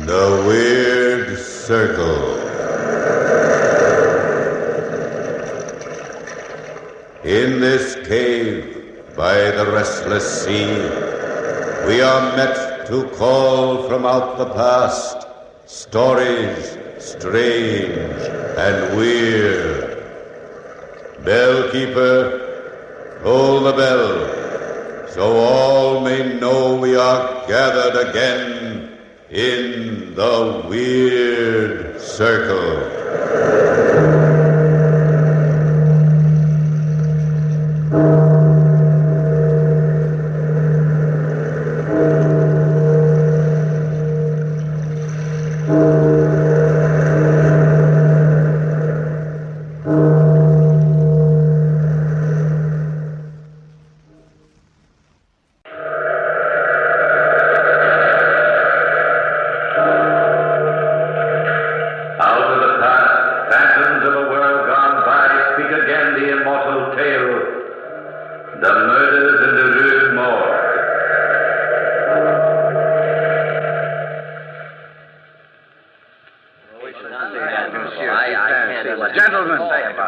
The Weird Circle. In this cave by the restless sea, we are met to call from out the past stories strange and weird. Bellkeeper, toll the bell, so all may know we are gathered again in the Weird Circle.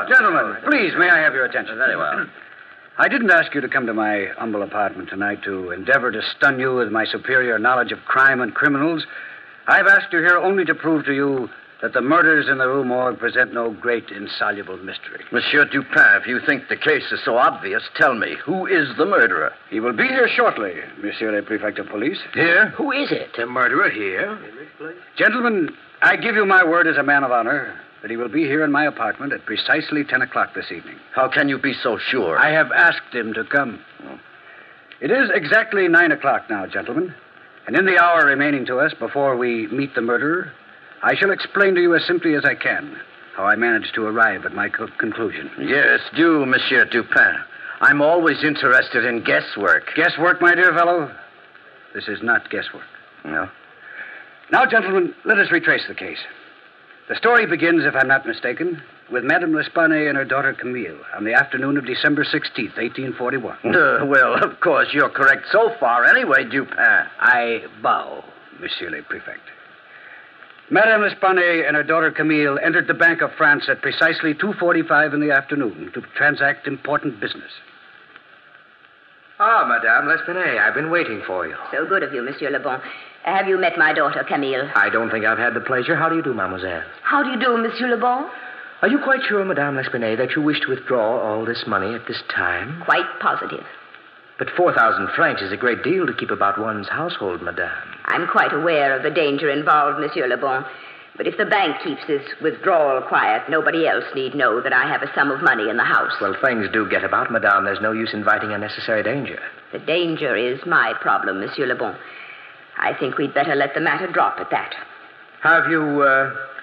Gentlemen, please, may I have your attention? Very well. I didn't ask you to come to my humble apartment tonight to endeavor to stun you with my superior knowledge of crime and criminals. I've asked you here only to prove to you that the murders in the Rue Morgue present no great insoluble mystery. Monsieur Dupin, if you think the case is so obvious, tell me, who is the murderer? He will be here shortly, Monsieur le Prefect of Police. Here? Who is it? The murderer here? Gentlemen, I give you my word as a man of honor that he will be here in my apartment at precisely 10 o'clock this evening. How can you be so sure? I have asked him to come. Oh. It is exactly 9 o'clock now, gentlemen. And in the hour remaining to us before we meet the murderer, I shall explain to you as simply as I can how I managed to arrive at my conclusion. Yes, do, Monsieur Dupin. I'm always interested in guesswork. Guesswork, my dear fellow? This is not guesswork. No? Now, gentlemen, let us retrace the case. The story begins, if I'm not mistaken, with Madame L'Espanaye and her daughter Camille on the afternoon of December 16th, 1841. Well, of course, you're correct so far anyway, Dupin. I bow, Monsieur le Prefect. Madame L'Espanaye and her daughter Camille entered the Bank of France at precisely 2:45 in the afternoon to transact important business. Ah, Madame L'Espanaye, I've been waiting for you. So good of you, Monsieur Le Bon. Have you met my daughter, Camille? I don't think I've had the pleasure. How do you do, mademoiselle? How do you do, Monsieur Le Bon? Are you quite sure, Madame L'Espanaye, that you wish to withdraw all this money at this time? Quite positive. But 4,000 francs is a great deal to keep about one's household, madame. I'm quite aware of the danger involved, Monsieur Le Bon. But if the bank keeps this withdrawal quiet, nobody else need know that I have a sum of money in the house. Well, things do get about, madame. There's no use inviting unnecessary danger. The danger is my problem, Monsieur Le Bon. I think we'd better let the matter drop at that. Have you,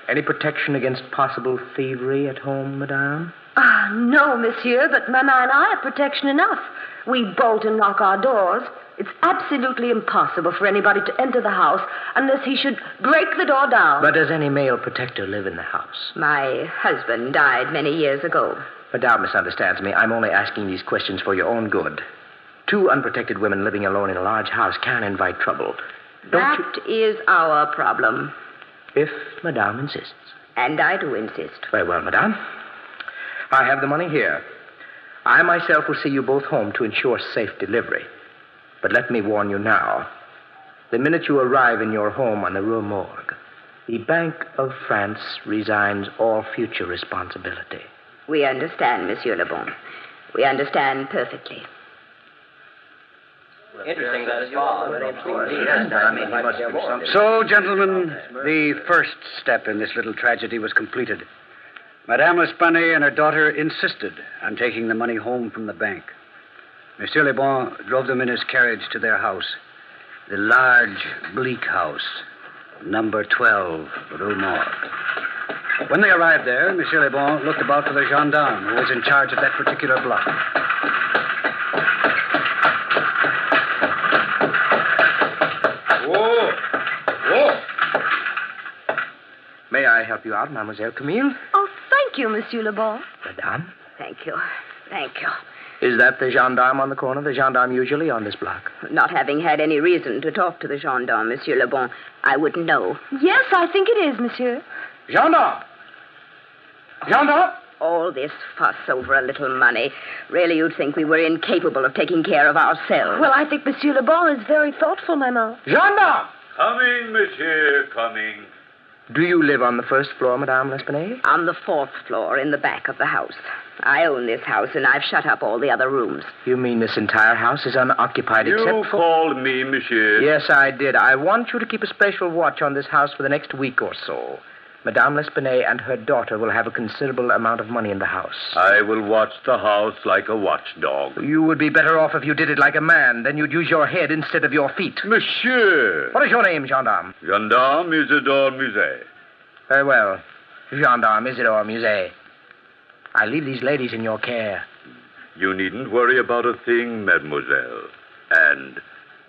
any protection against possible thievery at home, madame? Ah, no, monsieur, but Mama and I have protection enough. We bolt and lock our doors. It's absolutely impossible for anybody to enter the house unless he should break the door down. But does any male protector live in the house? My husband died many years ago. Madame misunderstands me. I'm only asking these questions for your own good. Two unprotected women living alone in a large house can invite trouble. That is our problem. If Madame insists. And I do insist. Very well, Madame. I have the money here. I myself will see you both home to ensure safe delivery. But let me warn you now. The minute you arrive in your home on the Rue Morgue, the Bank of France resigns all future responsibility. We understand, Monsieur Le Bon. We understand perfectly. Interesting that So, gentlemen, the first step in this little tragedy was completed. Madame L'Espanaye and her daughter insisted on taking the money home from the bank. Monsieur Le Bon drove them in his carriage to their house, the large, bleak house, number 12, Rue Morgue. When they arrived there, Monsieur Le Bon looked about for the gendarme who was in charge of that particular block. May I help you out, Mademoiselle Camille? Oh, thank you, Monsieur Le Bon. Madame? Thank you. Thank you. Is that the gendarme on the corner, the gendarme usually on this block? Not having had any reason to talk to the gendarme, Monsieur Le Bon, I wouldn't know. Yes, I think it is, monsieur. Gendarme! Gendarme! All this fuss over a little money. Really, you'd think we were incapable of taking care of ourselves. Well, I think Monsieur Le Bon is very thoughtful, Maman. Gendarme! Coming, monsieur, coming. Do you live on the first floor, Madame L'Espanaye? On the 4th floor in the back of the house. I own this house, and I've shut up all the other rooms. You mean this entire house is unoccupied You except for... called me, monsieur. Yes, I did. I want you to keep a special watch on this house for the next week or so. Madame L'Espanaye and her daughter will have a considerable amount of money in the house. I will watch the house like a watchdog. You would be better off if you did it like a man. Then you'd use your head instead of your feet. Monsieur. What is your name, gendarme? Gendarme Isidore Musée. Very well. Gendarme Isidore Musée. I leave these ladies in your care. You needn't worry about a thing, mademoiselle. And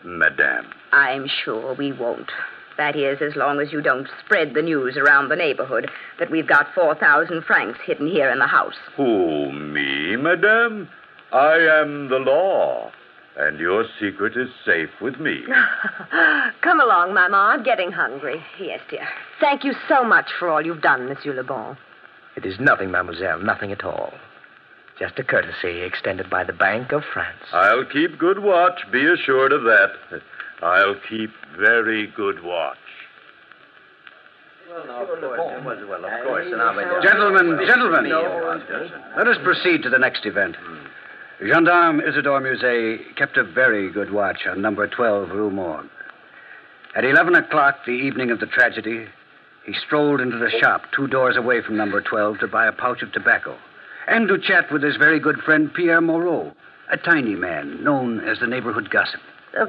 madame. I'm sure we won't. That is, as long as you don't spread the news around the neighborhood that we've got 4,000 francs hidden here in the house. Who, me, madame? I am the law. And your secret is safe with me. Come along, Maman. I'm getting hungry. Yes, dear. Thank you so much for all you've done, Monsieur Le Bon. It is nothing, mademoiselle, nothing at all. Just a courtesy extended by the Bank of France. I'll keep good watch, be assured of that. I'll keep very good watch. Gentlemen, let us proceed to the next event. Gendarme Isidore Musée kept a very good watch on number 12 Rue Morgue. At 11 o'clock the evening of the tragedy, he strolled into the shop 2 doors away from number 12 to buy a pouch of tobacco and to chat with his very good friend Pierre Moreau, a tiny man known as the neighborhood gossip.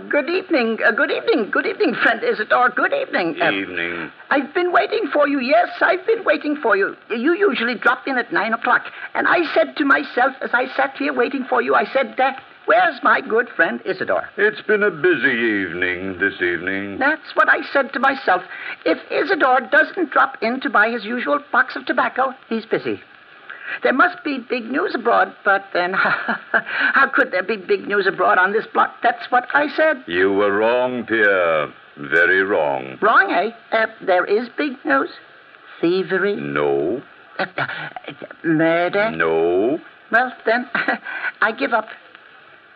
Good evening, friend Isidore. Good evening. Evening. I've been waiting for you. Yes, I've been waiting for you. You usually drop in at 9 o'clock. And I said to myself, as I sat here waiting for you, I said, where's my good friend Isidore? It's been a busy evening this evening. That's what I said to myself. If Isidore doesn't drop in to buy his usual box of tobacco, he's busy. There must be big news abroad, but then how could there be big news abroad on this block? That's what I said. You were wrong, Pierre. Very wrong. Wrong, eh? There is big news. Thievery? No. Murder? No. Well, then, I give up.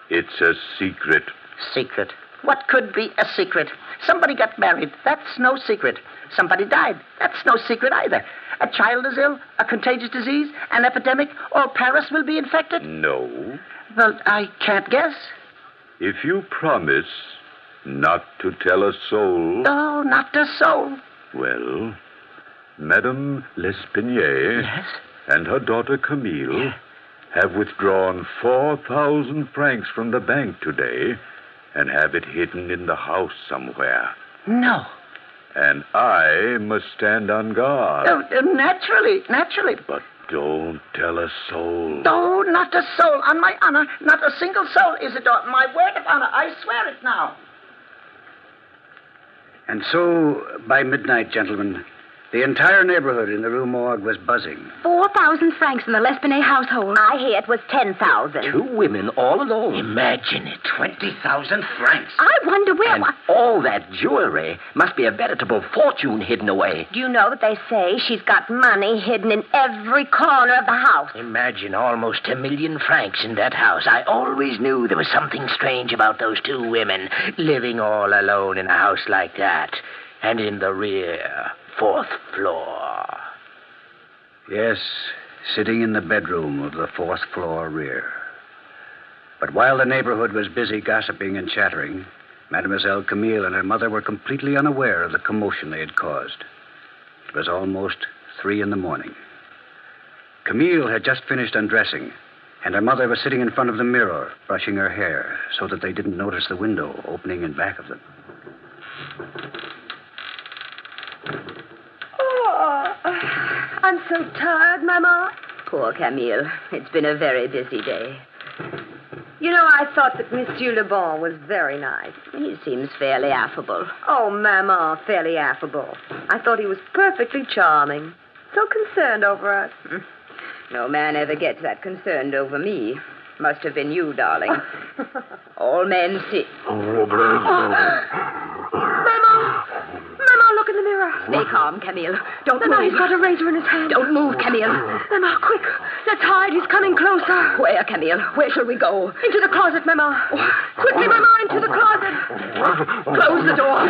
It's a secret. Secret? What could be a secret? Somebody got married. That's no secret. Somebody died. That's no secret either. A child is ill, a contagious disease, an epidemic, or Paris will be infected? No. Well, I can't guess. If you promise not to tell a soul... Oh, not a soul. Well, Madame L'Espanaye and her daughter Camille have withdrawn 4,000 francs from the bank today and have it hidden in the house somewhere. No. And I must stand on guard. Naturally. But don't tell a soul. No, not a soul. On my honor, not a single soul, Isidore. My word of honor. I swear it now. And so, by midnight, gentlemen, the entire neighborhood in the Rue Morgue was buzzing. 4,000 francs in the L'Espanaye household. I hear it was 10,000. 2 women all alone. Imagine it, 20,000 francs. I wonder where... And all that jewelry must be a veritable fortune hidden away. Do you know that they say she's got money hidden in every corner of the house? Imagine almost 1 million francs in that house. I always knew there was something strange about those 2 women living all alone in a house like that. And in the rear, 4th floor. Yes, sitting in the bedroom of the 4th floor rear. But while the neighborhood was busy gossiping and chattering, Mademoiselle Camille and her mother were completely unaware of the commotion they had caused. It was almost 3 a.m. Camille had just finished undressing, and her mother was sitting in front of the mirror, brushing her hair, so that they didn't notice the window opening in back of them. Oh, I'm so tired, Maman. Poor Camille. It's been a very busy day. You know, I thought that Monsieur Le Bon was very nice. He seems fairly affable. Oh, Maman, fairly affable. I thought he was perfectly charming. So concerned over us. No man ever gets that concerned over me. Must have been you, darling. All men see... Mama, look in the mirror. Stay calm, Camille. Don't Mama, move. he's got a razor in his hand. Don't move, Camille. Mama, quick. Let's hide. He's coming closer. Where, Camille? Where shall we go? Into the closet, Mama. Quickly, Mama, into the closet. Close the door.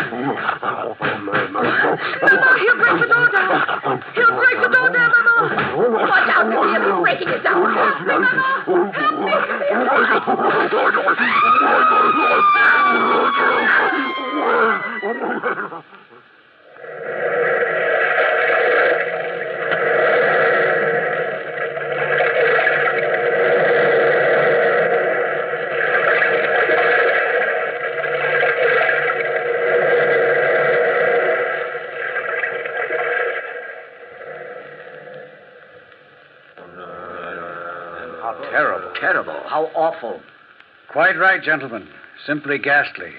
Mama, he'll break the door down. He'll break the door down, Mama. Watch out, Camille. He's breaking it down. Help me, Mama. Help me. Terrible. How awful. Quite right, gentlemen. Simply ghastly.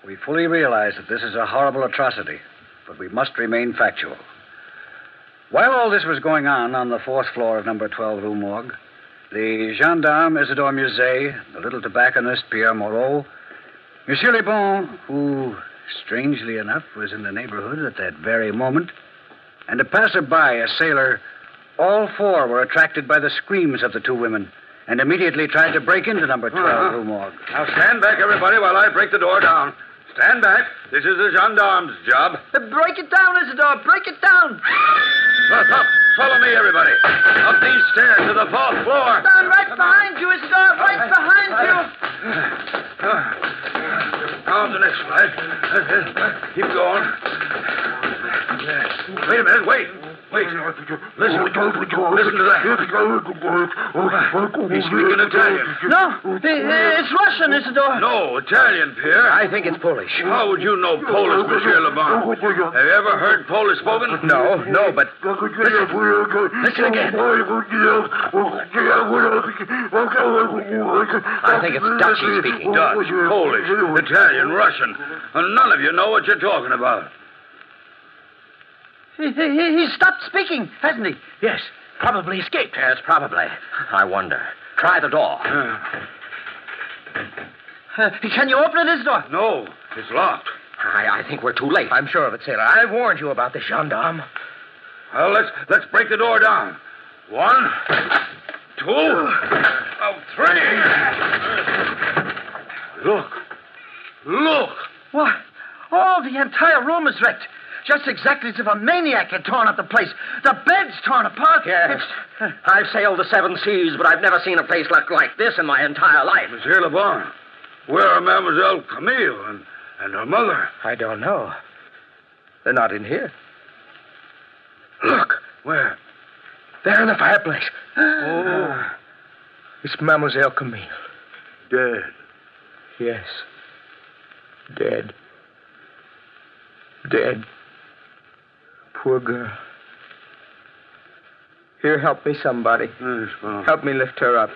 We fully realize that this is a horrible atrocity, but we must remain factual. While all this was going on the fourth floor of number 12 Rue Morgue, the gendarme Isidore Musée, the little tobacconist Pierre Moreau, Monsieur Le Bon, who, strangely enough, was in the neighborhood at that very moment, and a passerby, a sailor, all four were attracted by the screams of the two women and immediately tried to break into number 12 Rue Morgue. Now stand back, everybody, while I break the door down. Stand back. This is the gendarme's job. Break it down, Isidore. Break it down. Up. Follow me, everybody. Up these stairs to the fourth floor. Down right behind you, Isidore. Right behind you. Now the next flight. Keep going. Wait a minute. Wait. Listen to that. He's speaking Italian. No, it's Russian, Isidore. No, Italian, Pierre. I think it's Polish. How would you know Polish, Monsieur Le Bon? Have you ever heard Polish spoken? No, but... Listen again. I think it's Dutch he's speaking. Dutch, Polish, Italian, Russian. And none of you know what you're talking about. He stopped speaking, hasn't he? Yes, probably escaped. Yes, probably. I wonder. Try the door. Can you open it, Isidore? No, it's locked. I think we're too late. I'm sure of it, sailor. I warned you about the gendarme. Well, let's break the door down. 1, 2, 3. Look. What? Oh, the entire room is wrecked. Just exactly as if a maniac had torn up the place. The bed's torn apart. Yes. I've sailed the 7 seas, but I've never seen a place look like this in my entire life. Monsieur Le Bon, where are Mademoiselle Camille and her mother? I don't know. They're not in here. Look. Where? There in the fireplace. Oh. It's Mademoiselle Camille. Dead. Yes. Dead. Dead. Poor girl. Here, help me, somebody. Yes, well. Help me lift her up.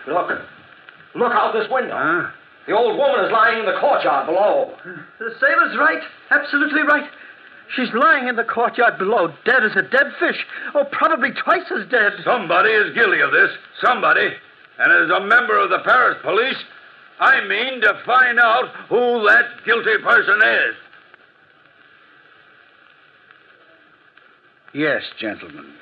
Look out this window. Huh? The old woman is lying in the courtyard below. The sailor's right. Absolutely right. She's lying in the courtyard below, dead as a dead fish. Oh, probably twice as dead. Somebody is guilty of this. Somebody. And as a member of the Paris police, I mean to find out who that guilty person is. Yes, gentlemen.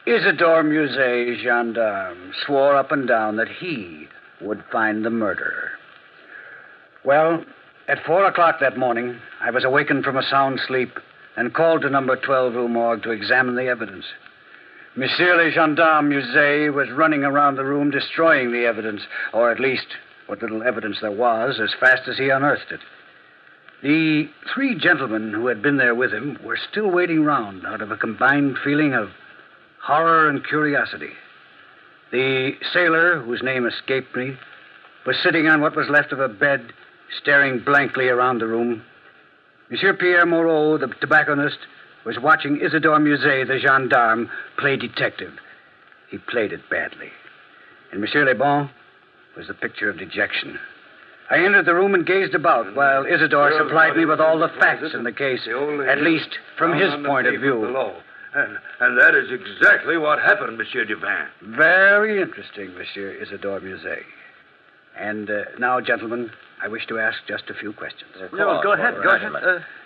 Isidore Musée, gendarme, swore up and down that he would find the murderer. Well, at 4 o'clock that morning, I was awakened from a sound sleep and called to number 12 Rue Morgue to examine the evidence. Monsieur le Gendarme Musée was running around the room destroying the evidence, or at least what little evidence there was, as fast as he unearthed it. The 3 gentlemen who had been there with him were still waiting round out of a combined feeling of horror and curiosity. The sailor, whose name escaped me, was sitting on what was left of a bed, staring blankly around the room. Monsieur Pierre Moreau, the tobacconist, was watching Isidore Musée, the gendarme, play detective. He played it badly. And Monsieur Le Bon was the picture of dejection. I entered the room and gazed about while Isidore supplied me with all the facts in the case, at least from his point of view. And that is exactly what happened, Monsieur Dupin. Very interesting, Monsieur Isidore Musée. And now, gentlemen, I wish to ask just a few questions. No, go ahead.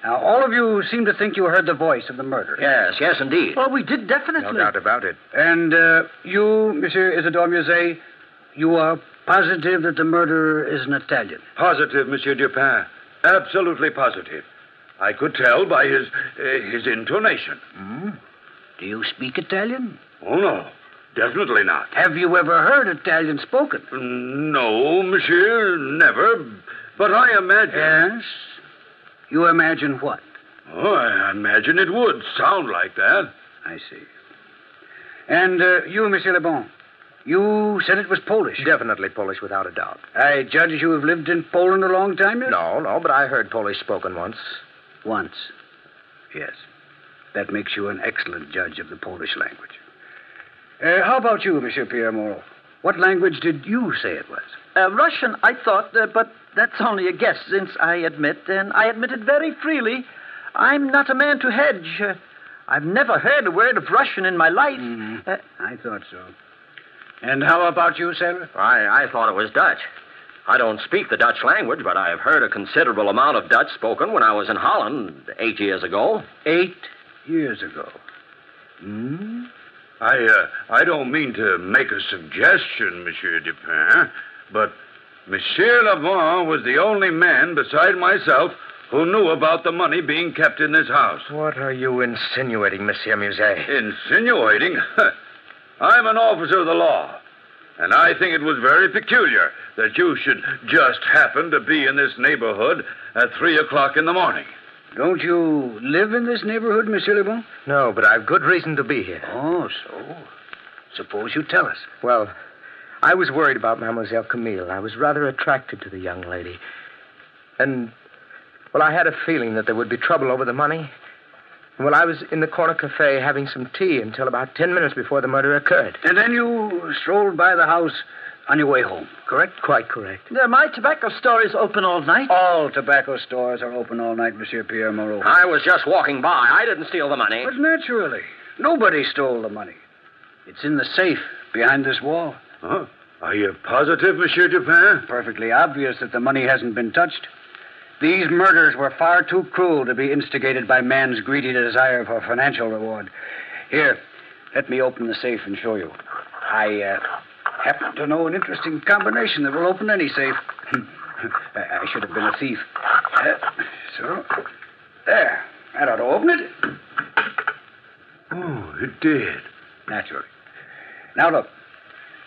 Now, all of you seem to think you heard the voice of the murderer. Yes, indeed. Well, we did definitely. No doubt about it. And you, Monsieur Isidore Musée, you are positive that the murderer is an Italian? Positive, Monsieur Dupin. Absolutely positive. I could tell by his intonation. Do you speak Italian? Oh, no. Definitely not. Have you ever heard Italian spoken? No, monsieur, never. But I imagine... Yes? You imagine what? Oh, I imagine it would sound like that. I see. And you, Monsieur Le Bon, you said it was Polish. Definitely Polish, without a doubt. I judge you have lived in Poland a long time yet? No, but I heard Polish spoken once. Once. Yes. That makes you an excellent judge of the Polish language. How about you, Monsieur Pierre Moreau? What language did you say it was? Russian, I thought, but that's only a guess, since I admit, and I admit it very freely, I'm not a man to hedge. I've never heard a word of Russian in my life. I thought so. And how about you, sailor? I thought it was Dutch. I don't speak the Dutch language, but I have heard a considerable amount of Dutch spoken when I was in Holland 8 years ago. 8 years ago. I don't mean to make a suggestion, Monsieur Dupin, but Monsieur Lavant was the only man beside myself who knew about the money being kept in this house. What are you insinuating, Monsieur Musée? Insinuating? I'm an officer of the law, and I think it was very peculiar that you should just happen to be in this neighborhood at 3 o'clock in the morning. Don't you live in this neighborhood, Monsieur Le Bon? No, but I've good reason to be here. Oh, so? Suppose you tell us. Well, I was worried about Mademoiselle Camille. I was rather attracted to the young lady. And, well, I had a feeling that there would be trouble over the money. Well, I was in the corner cafe having some tea until about 10 minutes before the murder occurred. And then you strolled by the house on your way home, correct? Quite correct. My tobacco store is open all night. All tobacco stores are open all night, Monsieur Pierre Moreau. I was just walking by. I didn't steal the money. But naturally, nobody stole the money. It's in the safe behind this wall. Huh? Are you positive, Monsieur Dupin? Perfectly obvious that the money hasn't been touched. These murders were far too cruel to be instigated by man's greedy desire for financial reward. Here, let me open the safe and show you. I happen to know an interesting combination that will open any safe. I should have been a thief. So, there. That ought to open it. Oh, it did. Naturally. Now, look.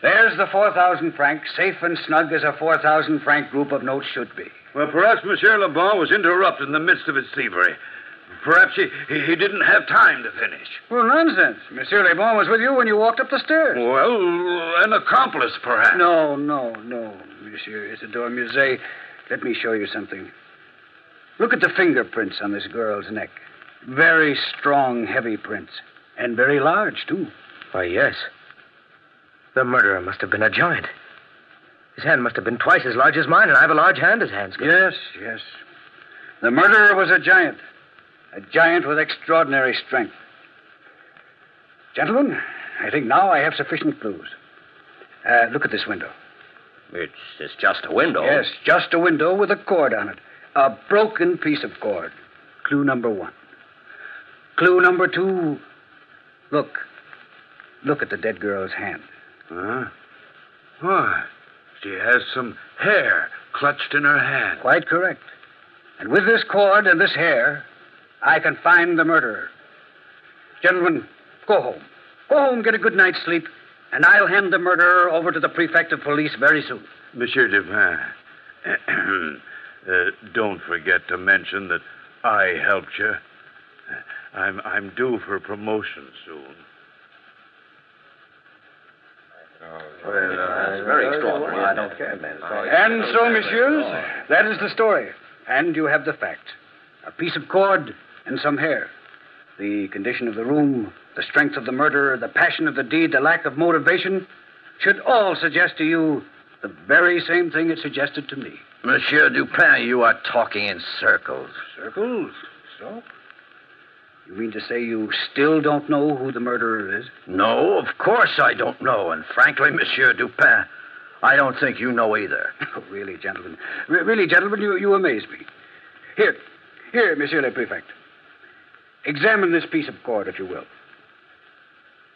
There's the 4,000 francs, safe and snug as a 4,000 franc group of notes should be. Well, perhaps Monsieur Lebon was interrupted in the midst of his thievery. Perhaps he didn't have time to finish. Well, nonsense. Monsieur Le Bon was with you when you walked up the stairs. Well, an accomplice, perhaps. No, Monsieur Isidore Musée. Let me show you something. Look at the fingerprints on this girl's neck. Very strong, heavy prints. And very large, too. Why, yes. The murderer must have been a giant. His hand must have been twice as large as mine, and I have a large hand as hands. Yes. The murderer was a giant. A giant with extraordinary strength. Gentlemen, I think now I have sufficient clues. Look at this window. It's just a window. Yes, just a window with a cord on it. A broken piece of cord. Clue number 1. Clue number 2. Look at the dead girl's hand. Huh? Why, she has some hair clutched in her hand. Quite correct. And with this cord and this hair, I can find the murderer. Gentlemen, go home. Go home, get a good night's sleep, and I'll hand the murderer over to the prefect of police very soon. Monsieur Dupin, don't forget to mention that I helped you. I'm due for promotion soon. It's very extraordinary. I don't care, man. And so, messieurs, that is the story. And you have the facts. A piece of cord and some hair. The condition of the room, the strength of the murderer, the passion of the deed, the lack of motivation should all suggest to you the very same thing it suggested to me. Monsieur Dupin, you are talking in circles. Circles? So? You mean to say you still don't know who the murderer is? No, of course I don't know. And frankly, Monsieur Dupin, I don't think you know either. Oh, really, gentlemen. Really, gentlemen, you amaze me. Here, Monsieur le Prefect. Examine this piece of cord, if you will.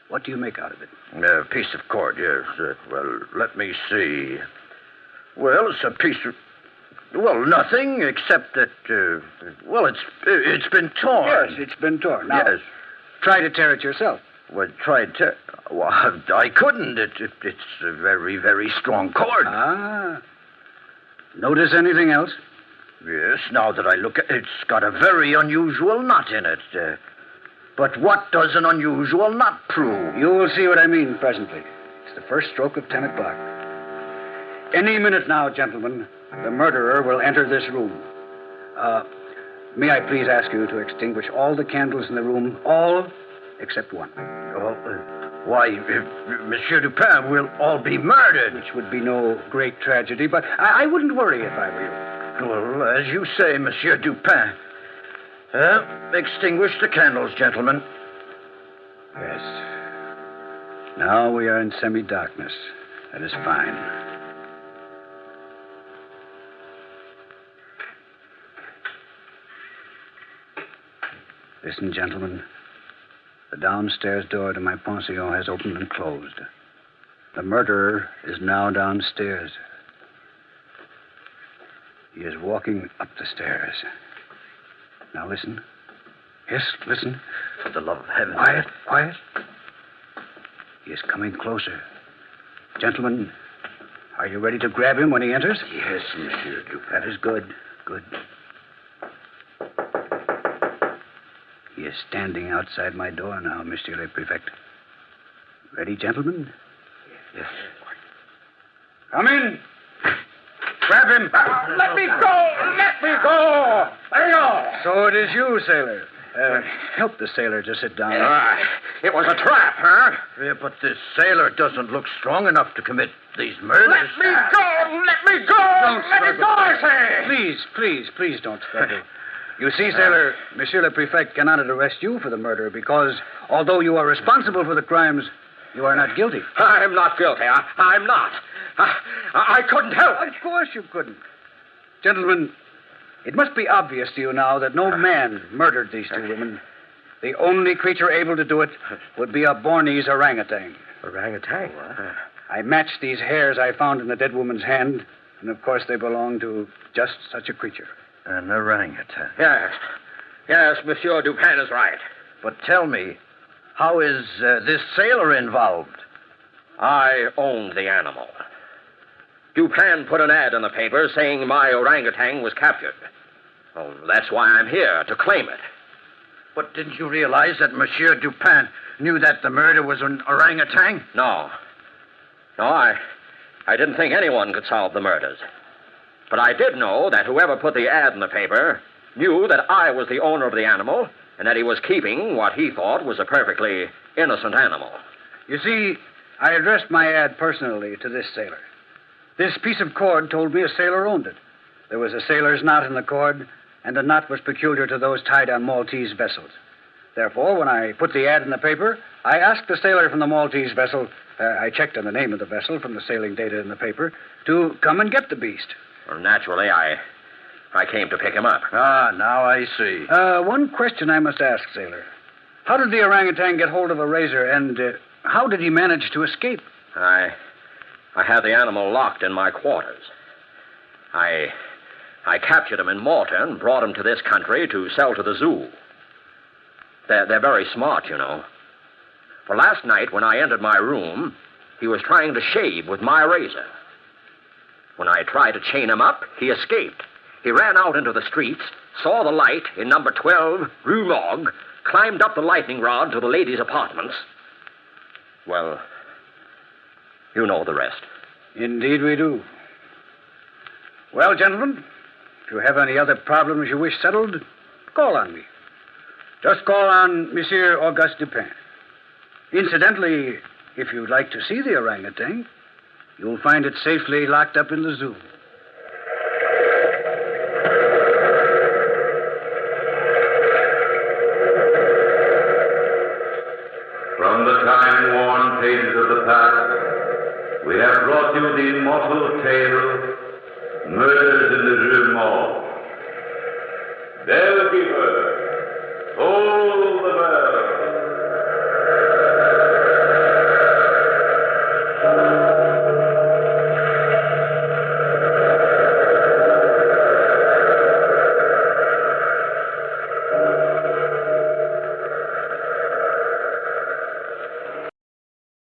What do you make out of it? A piece of cord, yes. Well, let me see. Well, it's a piece of... Well, nothing except that, it's been torn. Yes, it's been torn. Now, yes. Try to tear it yourself. Well, well, I couldn't. It's a very, very strong cord. Ah. Notice anything else? Yes, now that I look at it, it's got a very unusual knot in it. But what does an unusual knot prove? You will see what I mean presently. It's the first stroke of 10 o'clock. Any minute now, gentlemen, the murderer will enter this room. May I please ask you to extinguish all the candles in the room, all except one. Why, Monsieur Dupin, we'll all be murdered. Which would be no great tragedy, but I wouldn't worry if I were you. Well, as you say, Monsieur Dupin. Extinguish the candles, gentlemen. Yes. Now we are in semi-darkness. That is fine. Listen, gentlemen. The downstairs door to my pension has opened and closed. The murderer is now downstairs. He is walking up the stairs. Now listen. Yes, listen. For the love of heaven. Quiet, quiet. He is coming closer. Gentlemen, are you ready to grab him when he enters? Yes, Monsieur Dupin. That is good. Good. He is standing outside my door now, Monsieur le Prefect. Ready, gentlemen? Yes. Come in. Grab him. Let me go! Let me go! Let me go! So it is you, sailor. Help the sailor to sit down. It was a trap, huh? Yeah, but this sailor doesn't look strong enough to commit these murders. Let me go! Let me go! Don't Let me struggle. go, I say! Please don't struggle. You see, sailor, Monsieur le Prefect cannot arrest you for the murder because, although you are responsible for the crimes, you are not guilty. I'm not guilty. I'm not. I couldn't help it. Of course you couldn't. Gentlemen, it must be obvious to you now that no man murdered these two women. The only creature able to do it would be a Bornese orangutan. Orangutan? I matched these hairs I found in the dead woman's hand, and of course they belong to just such a creature. An orangutan. Yes, Monsieur Dupin is right. But tell me, how is this sailor involved? I owned the animal. Dupin put an ad in the paper saying my orangutan was captured. Oh, that's why I'm here, to claim it. But didn't you realize that Monsieur Dupin knew that the murder was an orangutan? No, I didn't think anyone could solve the murders. But I did know that whoever put the ad in the paper knew that I was the owner of the animal and that he was keeping what he thought was a perfectly innocent animal. You see, I addressed my ad personally to this sailor. This piece of cord told me a sailor owned it. There was a sailor's knot in the cord, and the knot was peculiar to those tied on Maltese vessels. Therefore, when I put the ad in the paper, I asked the sailor from the Maltese vessel, I checked on the name of the vessel from the sailing data in the paper, to come and get the beast. Well, naturally, I came to pick him up. Ah, now I see. One question I must ask, sailor. How did the orangutan get hold of a razor, and how did he manage to escape? I had the animal locked in my quarters. I captured him in Malta and brought him to this country to sell to the zoo. They're very smart, you know. For last night, when I entered my room, he was trying to shave with my razor. When I tried to chain him up, he escaped. He ran out into the streets, saw the light in number 12, Rue Morgue, climbed up the lightning rod to the ladies' apartments. Well, you know the rest. Indeed we do. Well, gentlemen, if you have any other problems you wish settled, call on me. Just call on Monsieur Auguste Dupin. Incidentally, if you'd like to see the orangutan, you'll find it safely locked up in the zoo. we have brought you the immortal tale, Murders in the Rue Morgue. Bellkeeper, hold